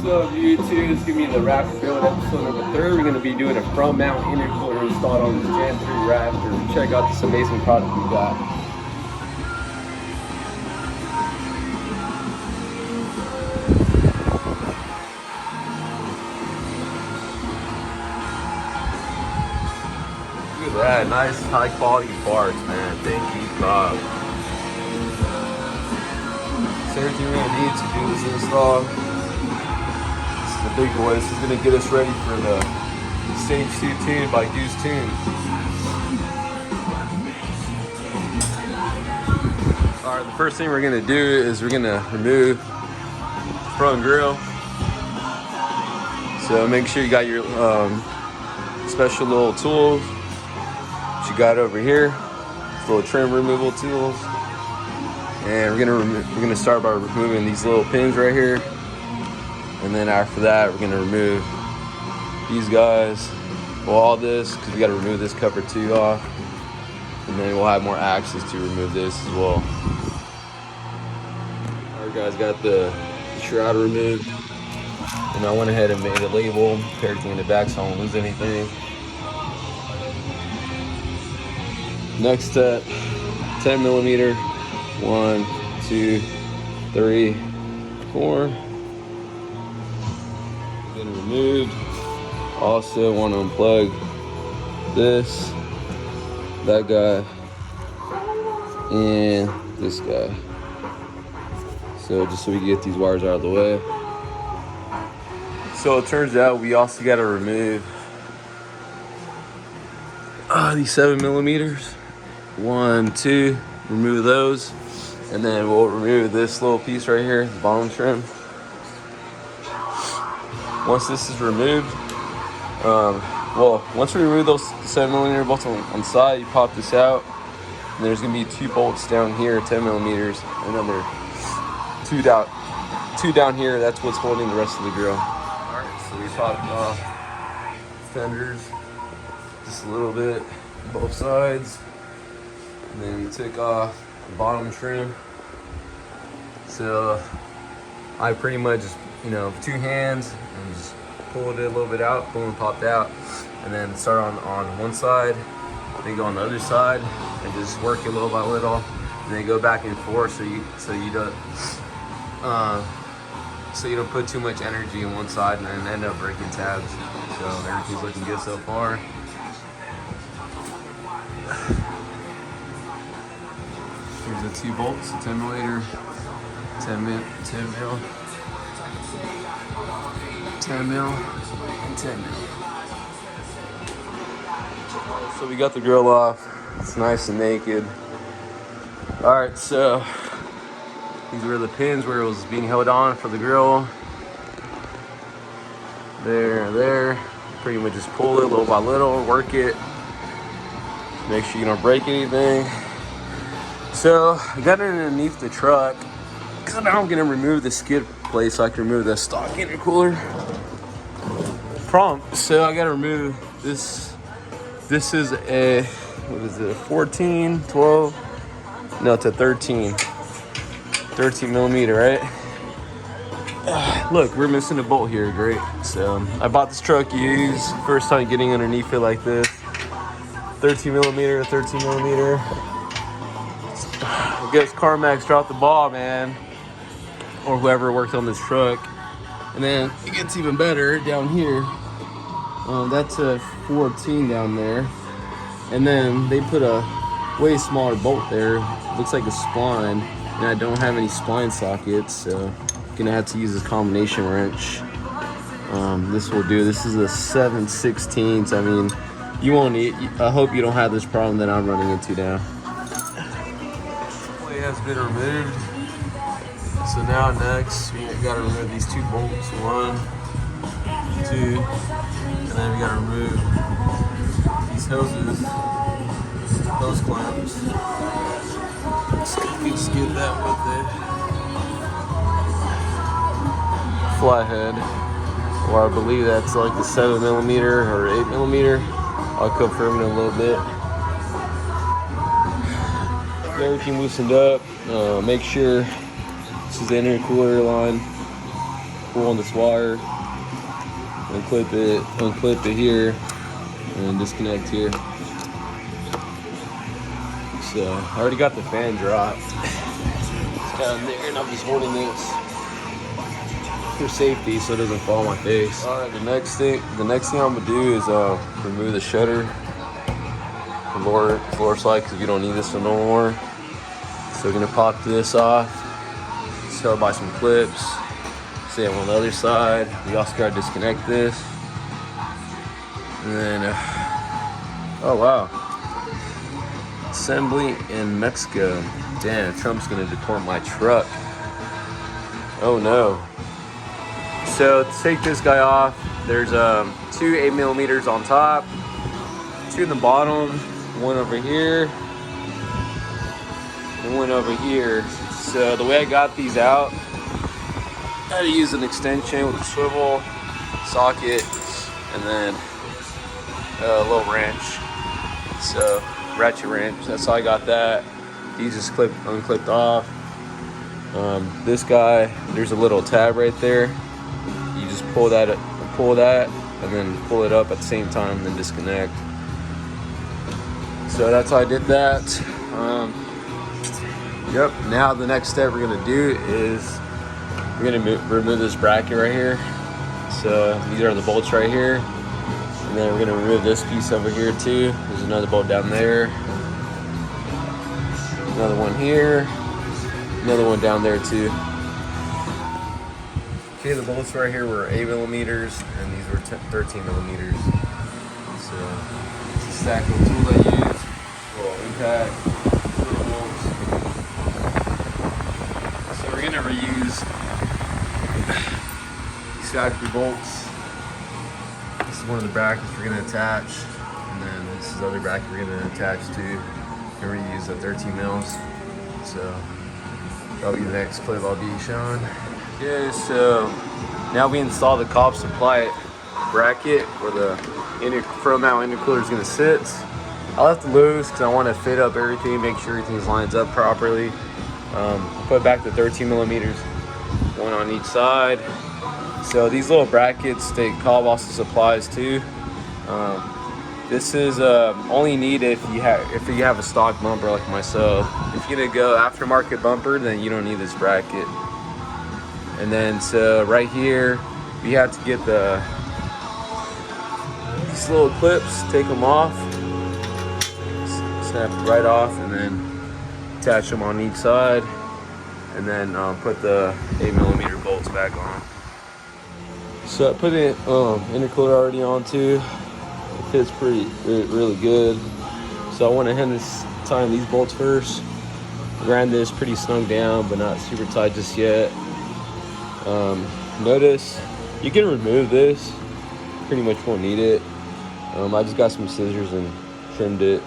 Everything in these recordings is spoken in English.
What's up YouTube? It's gonna be the Raptor build episode number 3. We're gonna be doing a front mount intercooler installed on this Gen 3 Raptor. Check out this amazing product we got. Look at that, nice high quality parts, man. Jaygee COBB. It's everything we're gonna need to do this install. The big boy. This is going to get us ready for the Stage 2 tune by Goose Tune. Alright, the first thing we're going to do is we're going to remove front grill. So make sure you got your special little tools that you got over here. Little trim removal tools. And we're going to start by removing these little pins right here. And then after that, we're gonna remove these guys. Well, all this, because we gotta remove this cover too off. And then we'll have more axes to remove this as well. Alright guys, got the shroud removed. And I went ahead and made a label, put everything in the back so I don't lose anything. Next step, 10 millimeter. 1, 2, 3, 4. Removed. Also want to unplug this, that guy, and this guy. So just so we can get these wires out of the way. So it turns out we also got to remove these 7 millimeters. 1, 2. Remove those, and then we'll remove this little piece right here, the bottom trim. Once this is removed, once we remove those 7 millimeter bolts on the side, you pop this out, and there's gonna be 2 bolts down here, 10 millimeters, another 2 down here. That's what's holding the rest of the grill. All right, so we popped off fenders just a little bit, both sides, and then we took off the bottom trim. So I pretty much just, 2 hands and just pulled it a little bit out, boom, popped out, and then start on one side, then go on the other side, and just work it little by little, and then go back and forth so you don't put too much energy in one side and then end up breaking tabs. So everything's looking good so far. Here's the 2 bolts, 10 millimeter, 10 mil, 10 mil, and 10 mil. So we got the grill off. It's nice and naked. All right, so these were the pins where it was being held on for the grill. There. Pretty much just pull it little by little, work it. Make sure you don't break anything. So I got it underneath the truck. So now I'm gonna remove the skid plate so I can remove the stock intercooler prompt. So I gotta remove this. This is a, what is it, 14, 12? No, it's a 13 millimeter, right? Look, we're missing a bolt here, great. So I bought this truck used, first time getting underneath it like this. 13 millimeter. I guess CarMax dropped the ball, man. Or whoever worked on this truck. And then it gets even better down here. That's a 14 down there. And then they put a way smaller bolt there. Looks like a spline. And I don't have any spline sockets, so I'm gonna have to use this combination wrench. This will do. This is a 7/16. I mean, you won't need, I hope you don't have this problem that I'm running into now. It has been removed. So now next, we gotta remove these 2 bolts, 1, 2, and then we gotta remove these hoses, hose clamps. So you just get that with the flathead, or I believe that's like the 7 millimeter or 8 millimeter. I'll confirm in a little bit. Get everything loosened up. Make sure this is the intercooler line. pull on this wire, unclip it here, and disconnect here. So I already got the fan dropped. It's down there, and I'm just holding this for safety so it doesn't fall on my face. All right, the next thing I'm gonna do is remove the shutter, the floor slide, because we don't need this no more. So we're gonna pop this off. Start by some clips. Same on the other side. We also gotta disconnect this, and then oh wow, assembly in Mexico. Damn, Trump's gonna deport my truck. Oh no. So to take this guy off, there's 2 8mm on top, 2 in the bottom, 1 over here, and 1 over here. So the way I got these out, I had to use an extension with a swivel, socket, and then a little wrench. So ratchet wrench, that's how I got that. These just unclipped off. This guy, there's a little tab right there. You just pull that, and then pull it up at the same time, and then disconnect. So that's how I did that. Yep. Now the next step we're gonna do is we're gonna remove this bracket right here. So these are the bolts right here, and then we're gonna remove this piece over here too. There's another bolt down there, another one here, another one down there too. Okay, the bolts right here were 8mm, and these were 13mm. So it's a stack of tool I use. Little impact, little bolts. So we're gonna reuse these factory bolts. This is one of the brackets we're gonna attach, and then this is the other bracket we're gonna attach to and reuse the 13mm. So that'll be the next clip I'll be showing. Okay, so now we install the COBB supply bracket where the front mount intercooler is gonna sit. I left it loose because I want to fit up everything, make sure everything lines up properly. Put back the 13mm, 1 on each side. So these little brackets, COBB also supplies too. This is only needed if you have a stock bumper like myself. If you're gonna go aftermarket bumper, then you don't need this bracket. And then so right here, we have to get these little clips, take them off, snap it right off, and then attach them on each side, and then put the 8mm bolts back on. So I put the intercooler already on too. It fits really good. So I went ahead and tighten these bolts first. Granted, it's pretty snug down, but not super tight just yet. Notice you can remove this, pretty much won't need it. I just got some scissors and trimmed it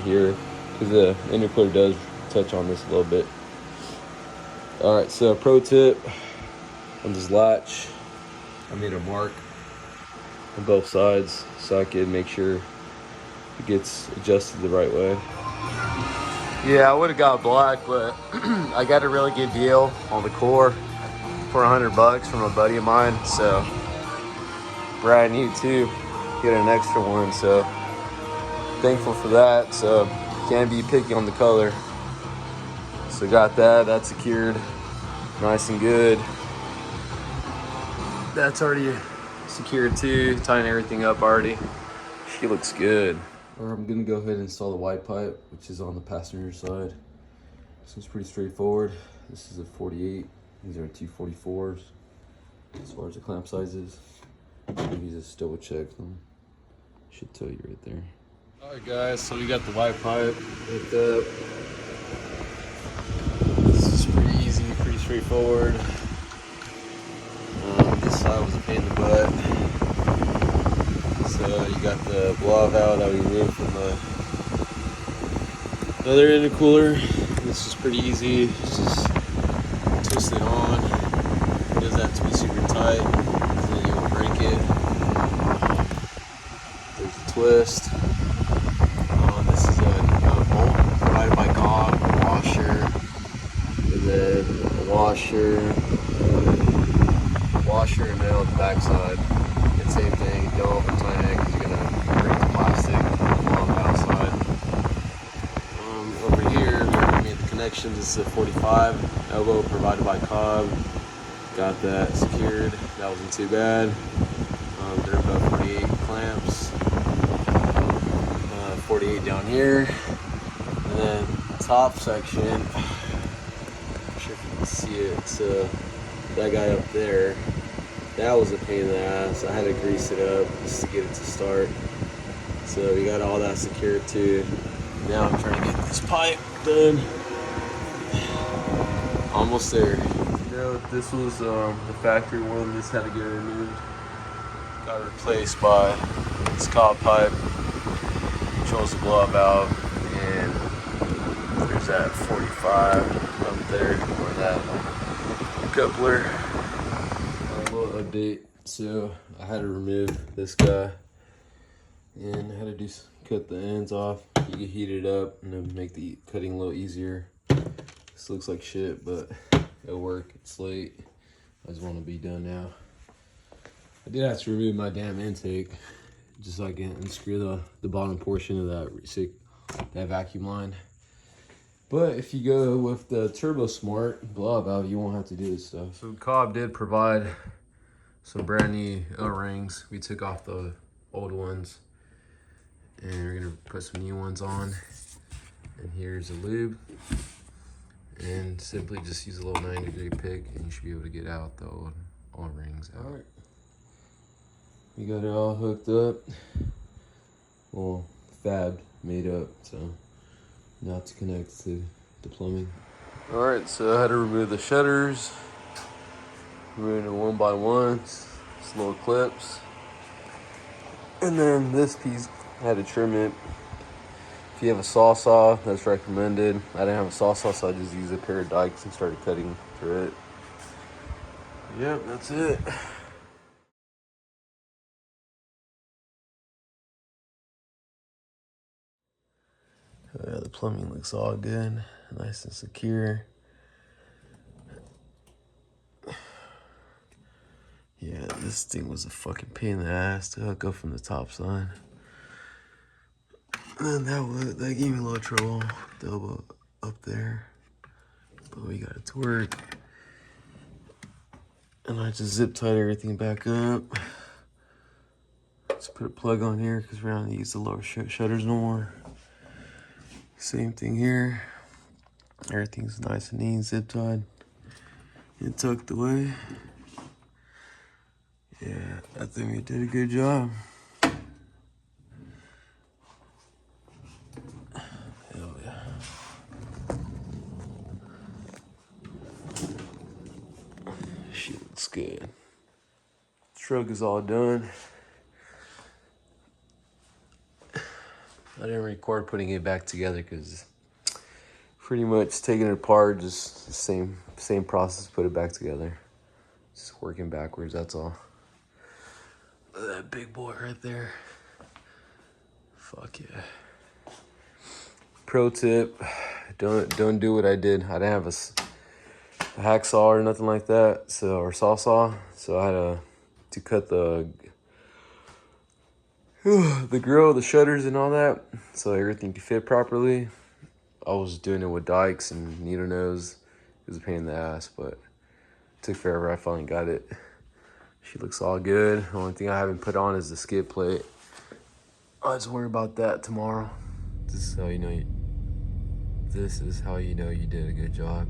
here because the intercooler does touch on this a little bit. All right, so pro tip on this latch, I made a mark on both sides so I can make sure it gets adjusted the right way. Yeah, I would have got black, but I got a really good deal on the core for $100 from a buddy of mine, so brand new too, get an extra one, so thankful for that. So can't be picky on the color. So got that secured nice and good. That's already secured too, tying everything up already. She looks good. I'm gonna go ahead and install the white pipe, which is on the passenger side. This one's pretty straightforward. This is a 48. These are 244s as far as the clamp sizes. You just double check them. Should tell you right there. All right, guys. So we got the white pipe hooked up. This is pretty easy, pretty straightforward. This side was a pain in the butt. So you got the blow valve that we removed from the other intercooler. This is pretty easy. It's just twist it on. It doesn't have to be super tight, so then you won't break it. There's a twist. This is a bolt provided by COBB, a washer, and then a washer, washer and nail the backside. And same thing, don't open tighten it because you're gonna break the plastic on the outside. Over here, we made the connections. This is a 45 elbow provided by COBB. Got that secured. That wasn't too bad. They're about 48 clamps. 48 down here. And then top section. Not sure if you can see it. So that guy up there, that was a pain in the ass. I had to grease it up just to get it to start. So we got all that secured too. Now I'm trying to get this pipe done. Almost there. You know, this was the factory one. This had to get removed. Got replaced by this COBB pipe. Controls the blow up valve, and there's that 45 up there, or that coupler. A little update. So I had to remove this guy, and I had to cut the ends off. You can heat it up and then make the cutting a little easier. This looks like shit, but it'll work. It's late. I just want to be done now. I did have to remove my damn intake, just so I can unscrew the bottom portion of that vacuum line. But if you go with the Turbo Smart blow valve, you won't have to do this stuff. So COBB did provide some brand new O-rings. We took off the old ones, and we're gonna put some new ones on. And here's a lube. And simply just use a little 90-degree pick, and you should be able to get out the old O-rings out. All right. We got it all hooked up. Well, fabbed, made up, so now to connect to the plumbing. All right, so I had to remove the shutters, remove the 1x1s, just little clips. And then this piece, I had to trim it. If you have a saw, that's recommended. I didn't have a saw, so I just used a pair of dikes and started cutting through it. Yep, that's it. The plumbing looks all good, nice and secure. Yeah, this thing was a fucking pain in the ass to hook up from the top side. And then that gave me a little trouble, the elbow up there. But we got it to work. And I just zip tied everything back up. Just put a plug on here because we're not gonna use the lower shutters no more. Same thing here. Everything's nice and neat, zip tied and tucked away. Yeah, I think we did a good job. Hell yeah. Shit looks good. Truck is all done. I didn't record putting it back together because pretty much taking it apart, just the same process, put it back together. Just working backwards, that's all. Look at that big boy right there. Fuck yeah. Pro tip, don't do what I did. I didn't have a hacksaw or nothing like that, or saw. So I had to cut the grill, the shutters and all that, so everything could fit properly. I was doing it with dikes and needle nose. It was a pain in the ass, but it took forever. I finally got it. She looks all good. The only thing I haven't put on is the skid plate. I'll just worry about that tomorrow. This is how you know you did a good job.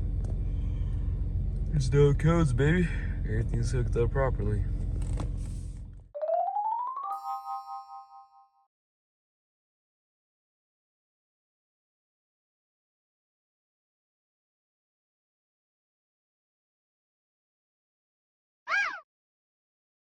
There's no codes, baby. Everything's hooked up properly.